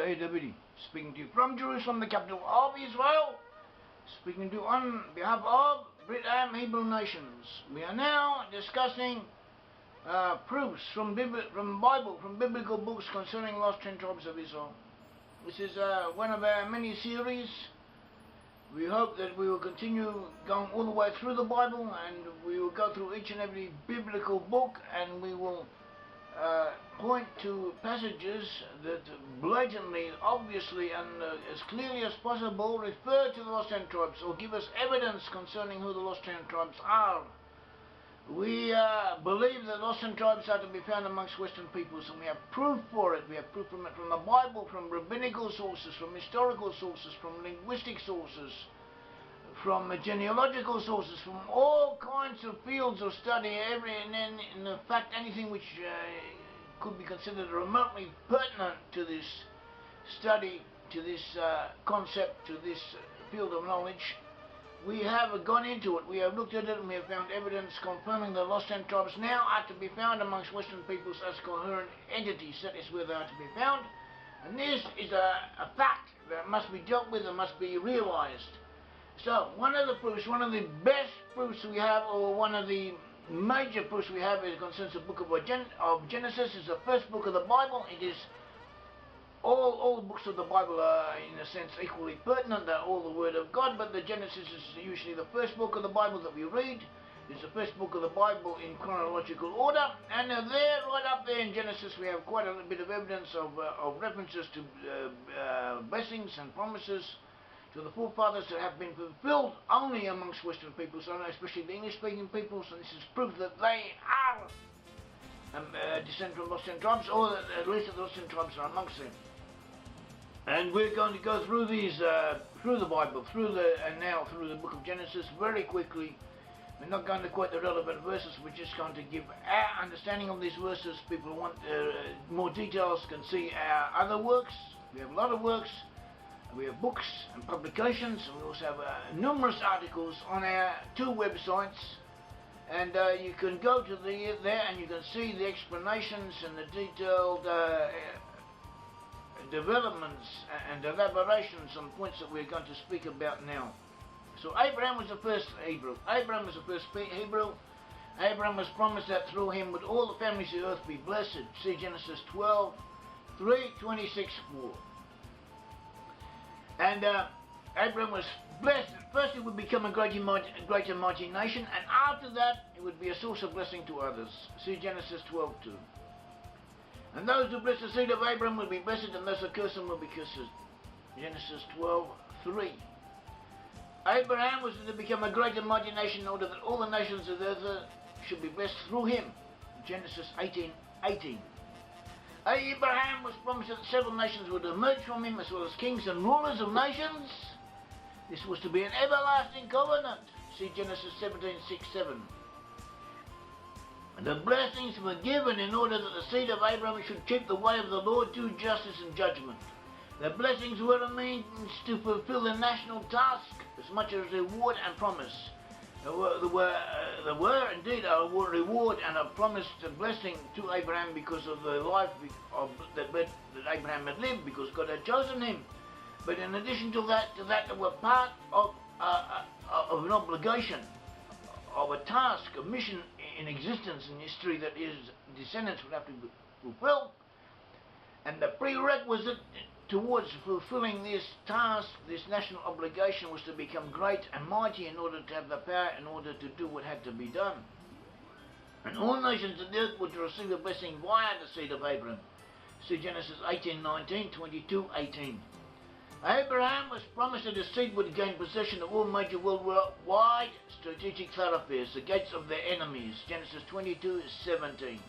Elijah A. Davidi, speaking to you from Jerusalem, the capital of Israel, speaking to you on behalf of Brit Am Hebrew Nations. We are now discussing proofs from Bible, from biblical books concerning lost 10 tribes of Israel. This is one of our mini series. We hope that we will continue going all the way through the Bible, and we will go through each and every biblical book, and we will point to passages that blatantly, obviously, and as clearly as possible refer to the lost 10 tribes, or give us evidence concerning who the lost 10 tribes are. We believe that lost 10 tribes are to be found amongst Western peoples, and we have proof for it. We have proof from it from the Bible, from rabbinical sources, from historical sources, from linguistic sources, from genealogical sources, from all kinds of fields of study, in fact anything which could be considered remotely pertinent to this study, to this concept, to this field of knowledge. We have gone into it, we have looked at it, and we have found evidence confirming the lost 10 tribes now are to be found amongst Western peoples as coherent entities. That is where they are to be found, and this is a fact that must be dealt with and must be realized. So, one of the proofs, one of the best proofs we have, or one of the major proofs we have, is concerns the book of Genesis. Is the first book of the Bible. It is all books of the Bible are, in a sense, equally pertinent. They're all the Word of God, but the Genesis is usually the first book of the Bible that we read. It's the first book of the Bible in chronological order, and there, right up there in Genesis, we have quite a bit of evidence of references to blessings and promises to the forefathers that have been fulfilled only amongst Western peoples, especially the English-speaking peoples, and this is proof that they are descended from lost 10 tribes, or that at least the lost 10 tribes are amongst them. And we're going to go through these, through the Bible, and now through the book of Genesis very quickly. We're not going to quote the relevant verses, we're just going to give our understanding of these verses. People who want more details can see our other works. We have a lot of works. We have books and publications, and we also have numerous articles on our 2 websites, and you can go to there and you can see the explanations and the detailed developments and elaborations on points that we're going to speak about now. So Abraham was the first Hebrew. Abraham was the first Hebrew. Abraham was promised that through him would all the families of the earth be blessed. See Genesis 12, 3, 26, 4. And Abraham was blessed. First he would become a great and mighty nation, and after that it would be a source of blessing to others. See Genesis 12:2. And those who bless the seed of Abraham will be blessed, and those who curse him will be cursed. Genesis 12:3. Abraham was to become a great and mighty nation in order that all the nations of the earth should be blessed through him. Genesis 18:18. Abraham was promised that several nations would emerge from him, as well as kings and rulers of nations. This was to be an everlasting covenant. See Genesis 17:6-7. And the blessings were given in order that the seed of Abraham should keep the way of the Lord to justice and judgment. The blessings were a means to fulfill the national task as much as reward and promise. There were indeed a reward and a promised blessing to Abraham because of the life that Abraham had lived, because God had chosen him. But in addition to that, they were part of an obligation, of a task, a mission in existence in history that his descendants would have to fulfill. And the prerequisite towards fulfilling this task, this national obligation, was to become great and mighty in order to have the power, in order to do what had to be done. And all nations of the earth were to receive a blessing via the seed of Abraham. See Genesis 18:19, 22:18. Abraham was promised that his seed would gain possession of all major worldwide strategic thoroughfares, the gates of their enemies. Genesis 22:17.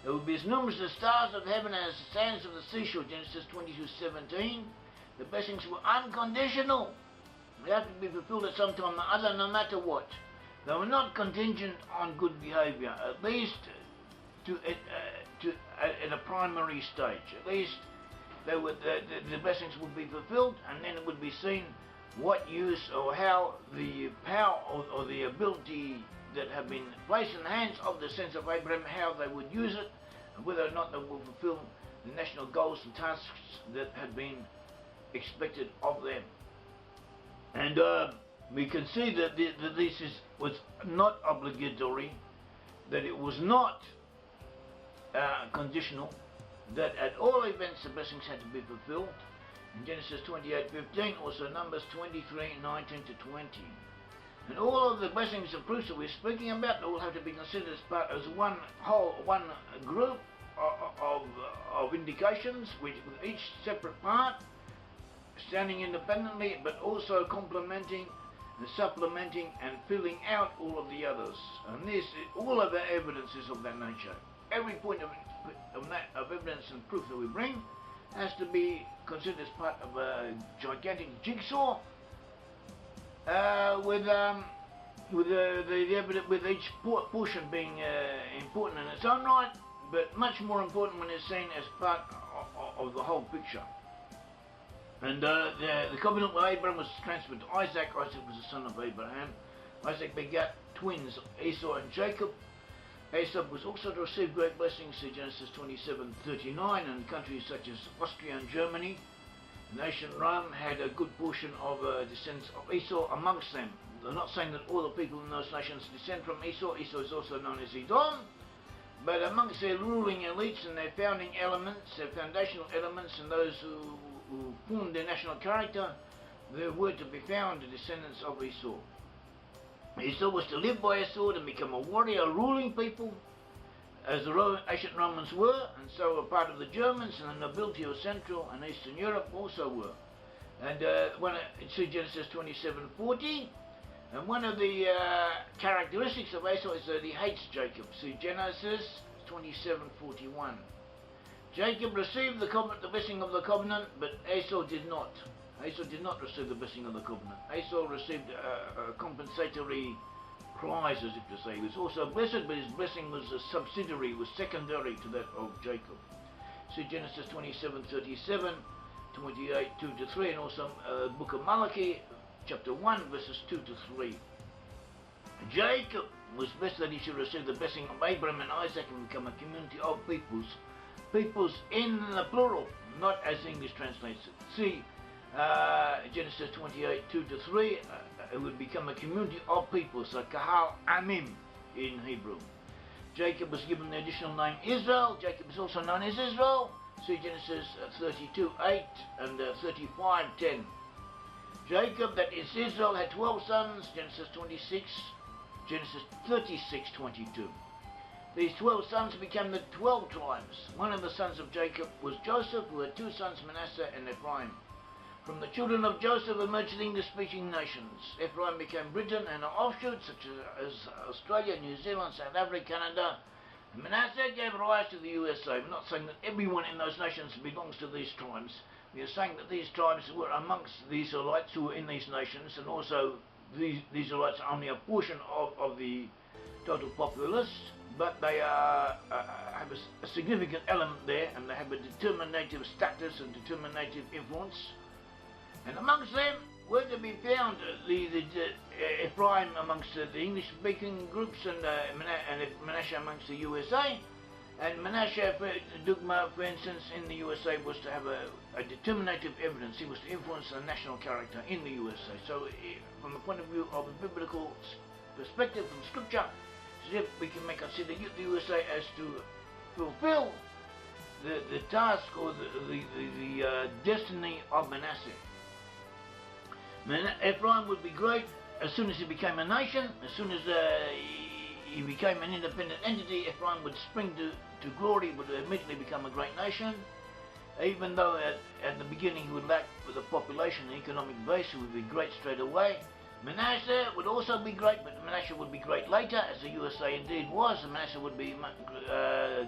There would be as numerous as stars of heaven and as the sands of the seashore. Genesis 22:17. The blessings were unconditional. They have to be fulfilled at some time or other, no matter what. They were not contingent on good behavior, at least at a primary stage. At least the blessings would be fulfilled, and then it would be seen what use or how the power or the ability that have been placed in the hands of the sons of Abraham, how they would use it, and whether or not they will fulfill the national goals and tasks that had been expected of them. And we can see that this was not obligatory, that it was not conditional, that at all events the blessings had to be fulfilled. In Genesis 28:15, also Numbers 23:19 to 20. And all of the blessings and proofs that we're speaking about all have to be considered as one whole, one group of indications, with each separate part standing independently, but also complementing and supplementing and filling out all of the others. And this, all of the evidence is of that nature. Every point of evidence and proof that we bring has to be considered as part of a gigantic jigsaw, with the evidence, with each portion being important in its own right, but much more important when it's seen as part of the whole picture. And the covenant with Abraham was transferred to Isaac. Isaac was the son of Abraham. Isaac begat twins, Esau and Jacob. Esau was also to receive great blessings, see Genesis 27:39, and countries such as Austria and Germany. The nation Rome had a good portion of descendants of Esau amongst them. They're not saying that all the people in those nations descend from Esau. Esau is also known as Edom. But amongst their ruling elites and their founding elements, their foundational elements, and those who formed their national character, there were to be found the descendants of Esau. Esau was to live by a sword and become a warrior, ruling people, as the ancient Romans were, and so a part of the Germans and the nobility of Central and Eastern Europe also were. And see Genesis 27:40, and one of the characteristics of Esau is that he hates Jacob. See Genesis 27:41. Jacob received the blessing of the covenant, but Esau did not. Esau did not receive the blessing of the covenant. Esau received a compensatory prize, as if to say. He was also blessed, but his blessing was a subsidiary, was secondary to that of Jacob. See Genesis 27:37, 28:2 to 3, and also book of Malachi, chapter 1, verses 2 to 3. Jacob was blessed that he should receive the blessing of Abraham and Isaac and become a community of peoples. Peoples in the plural, not as English translates it. See Genesis 28:2 to 3, it would become a community of peoples, a kahal amim in Hebrew. Jacob was given the additional name Israel. Jacob is also known as Israel. See Genesis 32:8 and 35:10. Jacob, that is Israel, had 12 sons, Genesis 26, Genesis 36:22. These 12 sons became the 12 tribes. One of the sons of Jacob was Joseph, who had two sons, Manasseh and Ephraim. From the children of Joseph emerged the English-speaking nations. Ephraim became Britain and her offshoots, such as Australia, New Zealand, South Africa, Canada. And Manasseh gave rise to the USA. We're not saying that everyone in those nations belongs to these tribes. We are saying that these tribes were amongst the Israelites who were in these nations, and also these Israelites are only a portion of the total populace. But they have a significant element there, and they have a determinative status and determinative influence. And amongst them were to be found Ephraim amongst the English-speaking groups, and Manasseh amongst the USA. And Manasseh, Dugma, for instance, in the USA was to have a determinative evidence. He was to influence the national character in the USA. So from the point of view of a biblical perspective from Scripture, we can consider the USA as to fulfill the task or the destiny of Manasseh. Ephraim would be great as soon as he became a nation. As soon as he became an independent entity, Ephraim would spring to glory, would immediately become a great nation. Even though at the beginning he would lack the population and economic base, he would be great straight away. Manasseh would also be great, but Manasseh would be great later, as the USA indeed was. And Manasseh would be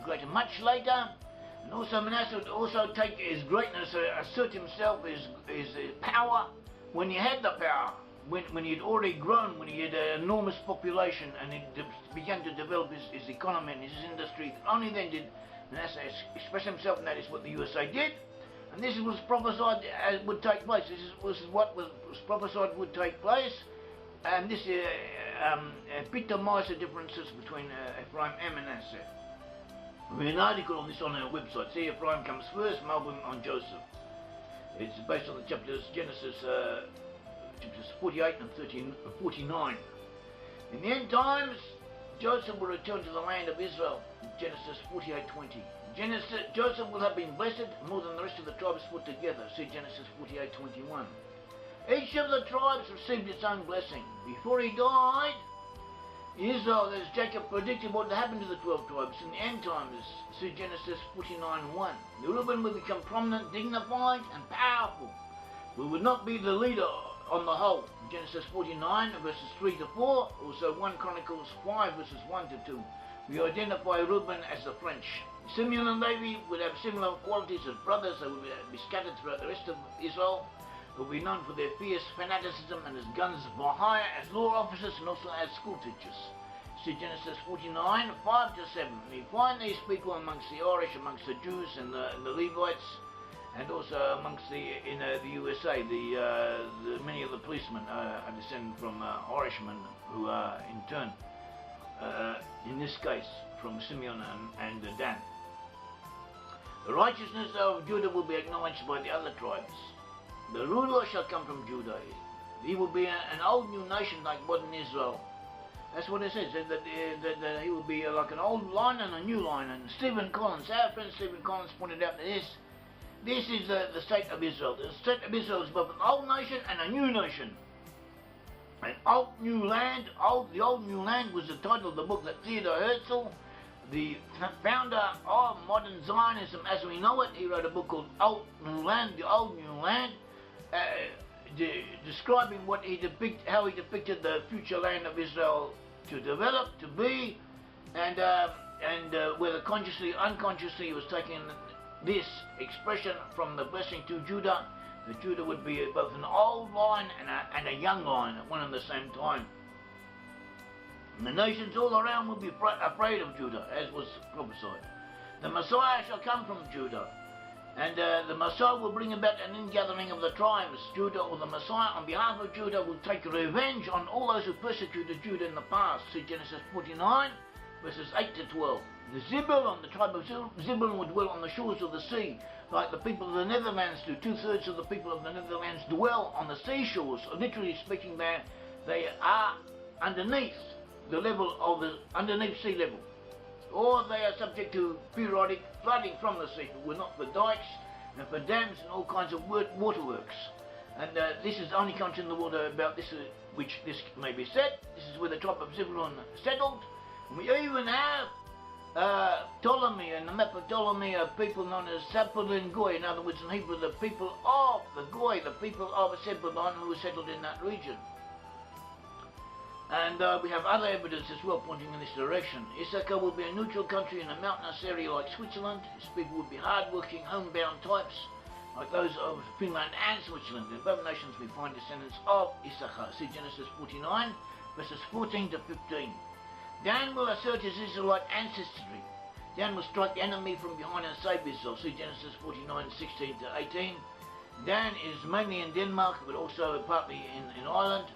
greater much later. And also Manasseh would also take his greatness, assert himself, his power, when he had the power, when he had already grown, when he had an enormous population, and he began to develop his economy and his industry. Only then did Manasseh express himself, and that is what the USA did. And this was prophesied would take place. This was what was prophesied would take place. And this epitomized the differences between Ephraim and Manasseh. We have an article on this on our website. See, Ephraim comes first, Melbourne on Joseph. It's based on the chapters Genesis chapters 48 and 49. In the end times, Joseph will return to the land of Israel. Genesis 48:20. Joseph will have been blessed more than the rest of the tribes put together. See Genesis 48:21. Each of the tribes received its own blessing. Before he died, Israel, as Jacob predicted what would happen to the 12 tribes in the end times. See Genesis 49:1. Reuben will become prominent, dignified, and powerful. We would not be the leader on the whole. Genesis 49 verses 3 to 4. Also 1 Chronicles 5 verses 1 to 2. We identify Reuben as the French. Simeon and Levi would have similar qualities as brothers. They would be scattered throughout the rest of Israel. They will be known for their fierce fanaticism and as guns for hire, as law officers, and also as school teachers. See Genesis 49, 5 to 7. We find these people amongst the Irish, amongst the Jews and the Levites, and also amongst the USA. Many of the policemen are descended from Irishmen who are in turn, in this case, from Simeon and Dan. The righteousness of Judah will be acknowledged by the other tribes. The ruler shall come from Judah. He will be an old new nation like modern Israel. That's what it says, that he will be like an old line and a new line. And Stephen Collins, our friend Stephen Collins, pointed out that this is the state of Israel. The state of Israel is both an old nation and a new nation. An old new land. The old new land was the title of the book that Theodor Herzl, the founder of modern Zionism as we know it, he wrote a book called Old New Land, The Old New Land, describing how he depicted the future land of Israel to develop, to be, and whether consciously, unconsciously, he was taking this expression from the blessing to Judah, that Judah would be both an old line and a young line at one and the same time. And the nations all around will be afraid of Judah, as was prophesied. The Messiah shall come from Judah, and the Messiah will bring about an ingathering of the tribes. Judah, or the Messiah, on behalf of Judah, will take revenge on all those who persecuted Judah in the past. See Genesis 49, verses 8 to 12. The Zebulun, the tribe of Zebulun, would dwell on the shores of the sea, like the people of the Netherlands do. 2/3 of the people of the Netherlands dwell on the seashores. Literally speaking, they are underneath the level of underneath sea level, or they are subject to periodic flooding from the sea. But we're not for dikes and for dams and all kinds of waterworks. And this is the only country in the world about this, which this may be said. This is where the tribe of Zebulun settled. And we even have Ptolemy, and the map of Ptolemy are people known as Zebulun Goy. In other words, in Hebrew, the people of the Goy, the people of Zebulun who were settled in that region. And we have other evidence as well pointing in this direction. Issachar will be a neutral country in a mountainous area like Switzerland. Its people will be hard-working, homebound types, like those of Finland and Switzerland. In both nations we find descendants of Issachar. See Genesis 49, verses 14 to 15. Dan will assert his Israelite ancestry. Dan will strike the enemy from behind and save Israel. See Genesis 49, 16 to 18. Dan is mainly in Denmark, but also partly in Ireland.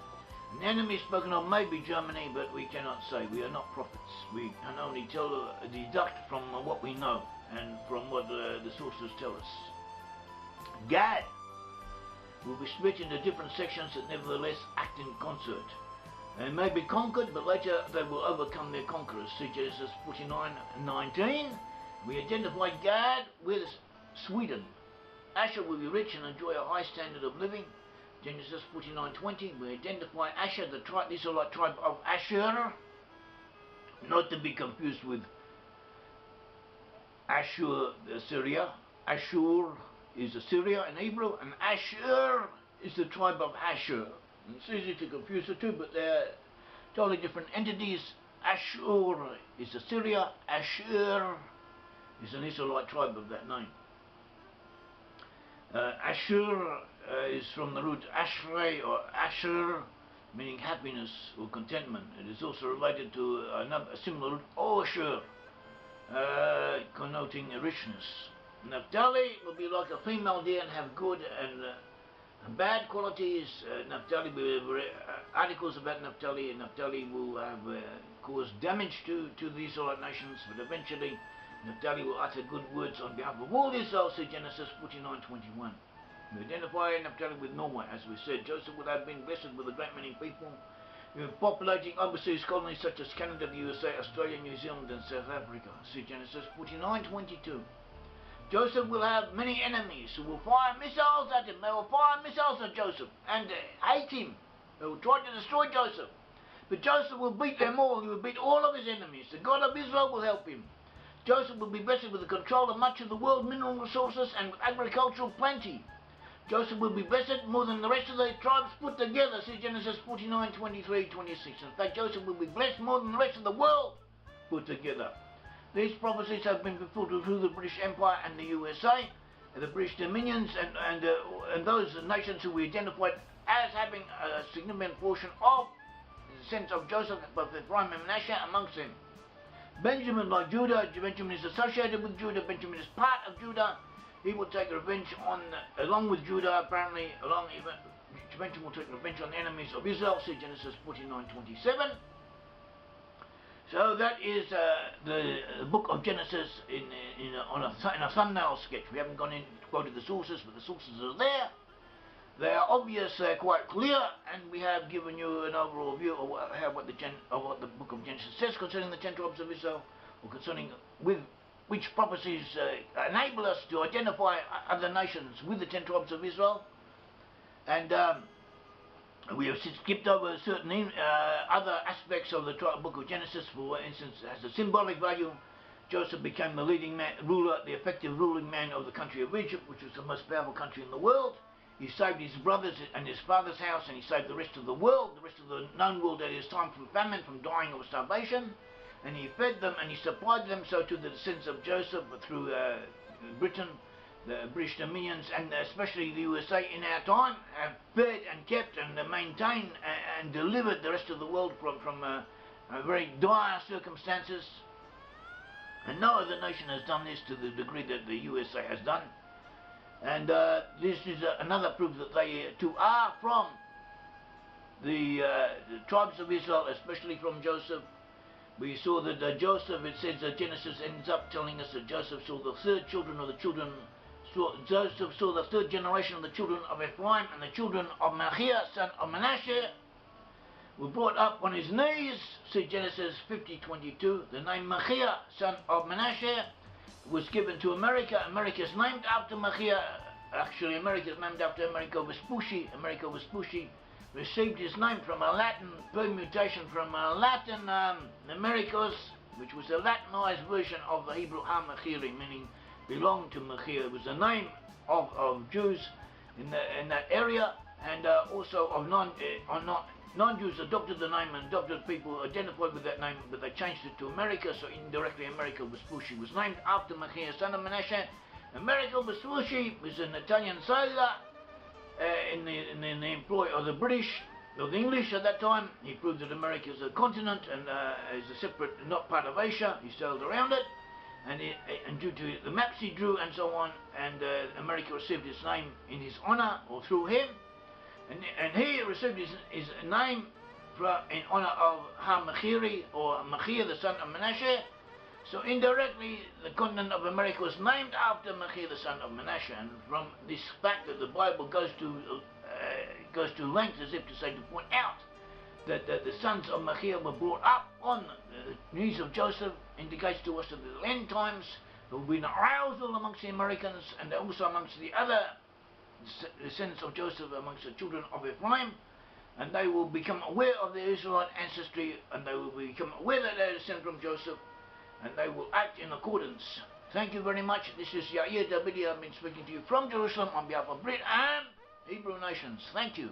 The enemy spoken of may be Germany, but we cannot say. We are not prophets. We can only deduct from what we know and from what the sources tell us. Gad will be split into different sections that nevertheless act in concert. They may be conquered, but later they will overcome their conquerors. See Genesis 49:19. We identify Gad with Sweden. Asher will be rich and enjoy a high standard of living. Genesis 49:20, we identify Asher, the Israelite tribe of Asher, not to be confused with Ashur, Assyria. Ashur is Assyria in Hebrew, and Asher is the tribe of Asher. And it's easy to confuse the two, but they're totally different entities. Ashur is Assyria, Asher is an Israelite tribe of that name. Ashur is from the root Ashrei or Asher, meaning happiness or contentment. It is also related to a similar root Osher, connoting richness. Naphtali will be like a female deer and have good and bad qualities. Naphtali, articles about Naphtali, and Naphtali will have caused damage to the Israelite nations, but eventually Naphtali will utter good words on behalf of all Israel, see Genesis 49:21. We identify Naphtali with Noah, as we said. Joseph would have been blessed with a great many people, populating overseas colonies such as Canada, the USA, Australia, New Zealand, and South Africa. See Genesis 49:22. Joseph will have many enemies who will fire missiles at him. They will fire missiles at Joseph and hate him. They will try to destroy Joseph. But Joseph will beat them all. He will beat all of his enemies. The God of Israel will help him. Joseph will be blessed with the control of much of the world's mineral resources and with agricultural plenty. Joseph will be blessed more than the rest of the tribes put together. See Genesis 49:23-26. In fact, Joseph will be blessed more than the rest of the world put together. These prophecies have been fulfilled through the British Empire and the USA, the British Dominions, and those nations who we identified as having a significant portion of the descent of Joseph, both Ephraim and Manasseh amongst them. Benjamin, like Judah, Benjamin is associated with Judah. Benjamin is part of Judah. He will take revenge along with Judah, apparently, Benjamin will take revenge on the enemies of Israel. See Genesis 49:27. So that is the book of Genesis in a thumbnail sketch. We haven't gone in to quote the sources, but the sources are there. They are obvious, they're quite clear, and we have given you an overall view of what the book of Genesis says concerning the 10 tribes of Israel, or concerning which prophecies enable us to identify other nations with the 10 tribes of Israel. And we have skipped over certain other aspects of the book of Genesis. For instance, it has a symbolic value. Joseph became the leading ruler, the effective ruling man of the country of Egypt, which was the most powerful country in the world. He saved his brothers and his father's house, and he saved the rest of the world, the rest of the known world at his time, from famine, from dying of starvation. And he fed them and he supplied them, so to the descendants of Joseph through Britain, the British Dominions, and especially the USA in our time, have fed and kept and maintained and delivered the rest of the world from very dire circumstances. And no other nation has done this to the degree that the USA has done. And this is another proof that they too are from the tribes of Israel, especially from Joseph. We saw that Joseph, it says that Genesis ends up telling us that Joseph saw the third generation of the children of Ephraim, and the children of Machir, son of Manasseh, were brought up on his knees. See Genesis 50:22. The name Machir, son of Manasseh, was given to America. America is named after Machir. Actually, America is named after Amerigo Vespucci. Amerigo Vespucci received his name from a Latin permutation from a Latin Americos, which was a Latinized version of the Hebrew Ha-Machiri, meaning belonged to Machir. It was the name of Jews in that area, and also of non-Jews adopted the name, and adopted people identified with that name, but they changed it to America, so indirectly Amerigo Vespucci was named after Machir, son of Manasseh. Amerigo Vespucci was an Italian sailor in the employ of the British, or the English at that time. He proved that America is a continent and is a separate, not part of Asia. He sailed around it, and due to the maps he drew and so on, and America received its name in his honor, or through him, and he received his name in honor of Ha-Machiri, or Machir, the son of Manasseh. So indirectly, the continent of America was named after Machir, the son of Manasseh, and from this fact that the Bible goes to lengths as if to say, to point out that the sons of Machir were brought up on the knees of Joseph, indicates to us that at the end times there will be an arousal amongst the Americans, and also amongst the other descendants of Joseph, amongst the children of Ephraim, and they will become aware of their Israelite ancestry, and they will become aware that they are descended from Joseph, and they will act in accordance. Thank you very much. This is Yair Davidi. I've been speaking to you from Jerusalem on behalf of Brit and Hebrew Nations. Thank you.